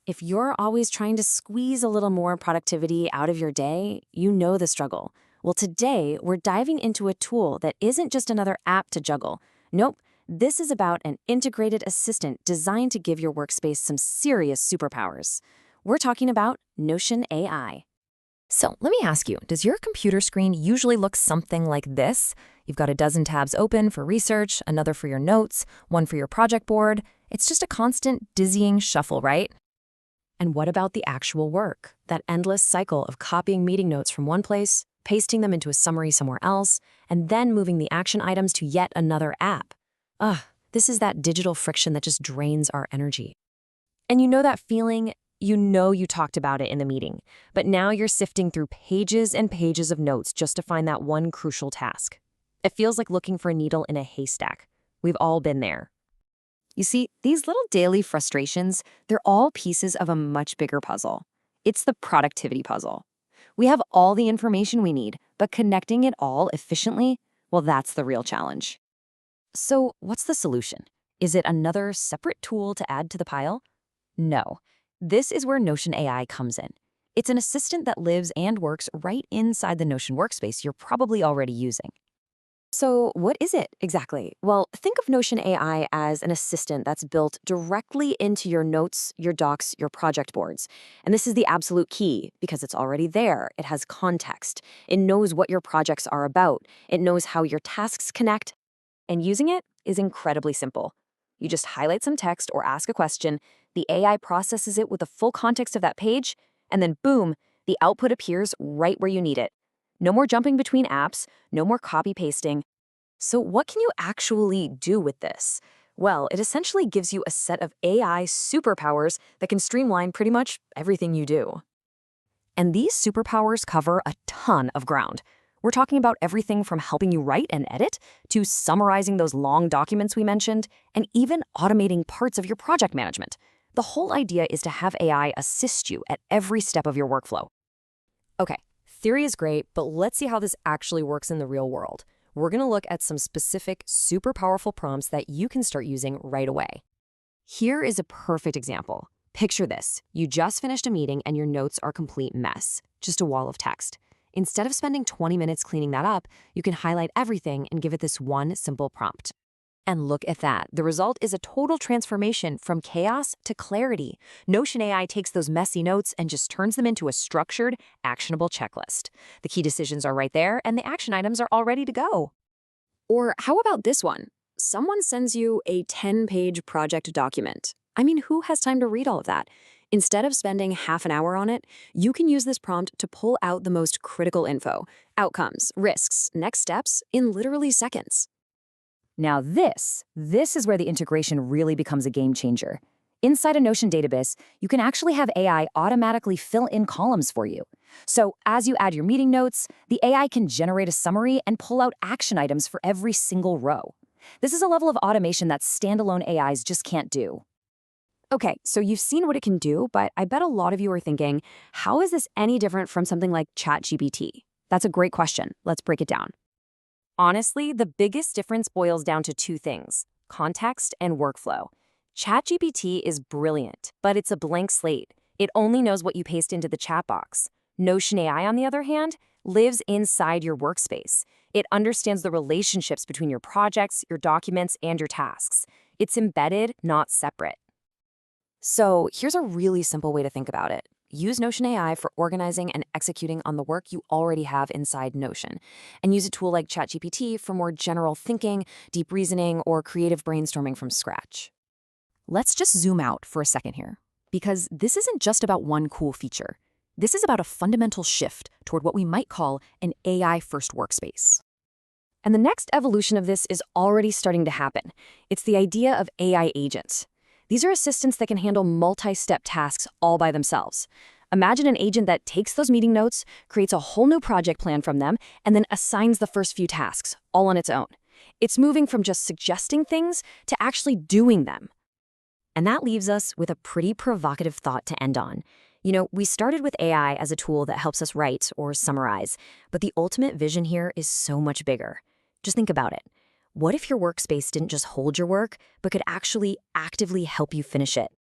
If you're always trying to squeeze a little more productivity out of your day, you know the struggle. Well, today we're diving into a tool that isn't just another app to juggle. Nope, this is about an integrated assistant designed to give your workspace some serious superpowers. We're talking about Notion AI. So let me ask you, does your computer screen usually look something like this? You've got a dozen tabs open for research, another for your notes, one for your project board. It's just a constant, dizzying shuffle, right? And what about the actual work? That endless cycle of copying meeting notes from one place, pasting them into a summary somewhere else, and then moving the action items to yet another app. Ugh, this is that digital friction that just drains our energy. And you know that feeling? You know you talked about it in the meeting, but now you're sifting through pages and pages of notes just to find that one crucial task. It feels like looking for a needle in a haystack. We've all been there. You see, these little daily frustrations, they're all pieces of a much bigger puzzle. It's the productivity puzzle. We have all the information we need, but connecting it all efficiently, well, that's the real challenge. So what's the solution? Is it another separate tool to add to the pile? No. This is where Notion AI comes in. It's an assistant that lives and works right inside the Notion workspace you're probably already using. So what is it exactly? Well, think of Notion AI as an assistant that's built directly into your notes, your docs, your project boards. And this is the absolute key because it's already there. It has context. It knows what your projects are about. It knows how your tasks connect. And using it is incredibly simple. You just highlight some text or ask a question, the AI processes it with the full context of that page, and then boom, the output appears right where you need it. No more jumping between apps, no more copy-pasting. So what can you actually do with this? Well, it essentially gives you a set of AI superpowers that can streamline pretty much everything you do. And these superpowers cover a ton of ground. We're talking about everything from helping you write and edit, to summarizing those long documents we mentioned, and even automating parts of your project management. The whole idea is to have AI assist you at every step of your workflow. Okay, theory is great, but let's see how this actually works in the real world. We're going to look at some specific, super powerful prompts that you can start using right away. Here is a perfect example. Picture this. You just finished a meeting and your notes are a complete mess, just a wall of text. Instead of spending 20 minutes cleaning that up, you can highlight everything and give it this one simple prompt. And look at that. The result is a total transformation from chaos to clarity. Notion AI takes those messy notes and just turns them into a structured, actionable checklist. The key decisions are right there, and the action items are all ready to go. Or how about this one? Someone sends you a 10-page project document. I mean, who has time to read all of that? Instead of spending half an hour on it, you can use this prompt to pull out the most critical info, outcomes, risks, next steps, in literally seconds. Now this is where the integration really becomes a game changer. Inside a Notion database, you can actually have AI automatically fill in columns for you. So as you add your meeting notes, the AI can generate a summary and pull out action items for every single row. This is a level of automation that standalone AIs just can't do. Okay, so you've seen what it can do, but I bet a lot of you are thinking, how is this any different from something like ChatGPT? That's a great question. Let's break it down. Honestly, the biggest difference boils down to two things: context and workflow. ChatGPT is brilliant, but it's a blank slate. It only knows what you paste into the chat box. Notion AI, on the other hand, lives inside your workspace. It understands the relationships between your projects, your documents, and your tasks. It's embedded, not separate. So here's a really simple way to think about it. Use Notion AI for organizing and executing on the work you already have inside Notion. And use a tool like ChatGPT for more general thinking, deep reasoning, or creative brainstorming from scratch. Let's just zoom out for a second here, because this isn't just about one cool feature. This is about a fundamental shift toward what we might call an AI-first workspace. And the next evolution of this is already starting to happen. It's the idea of AI agents. These are assistants that can handle multi-step tasks all by themselves. Imagine an agent that takes those meeting notes, creates a whole new project plan from them, and then assigns the first few tasks, all on its own. It's moving from just suggesting things to actually doing them. And that leaves us with a pretty provocative thought to end on. You know, we started with AI as a tool that helps us write or summarize, but the ultimate vision here is so much bigger. Just think about it. What if your workspace didn't just hold your work, but could actually actively help you finish it?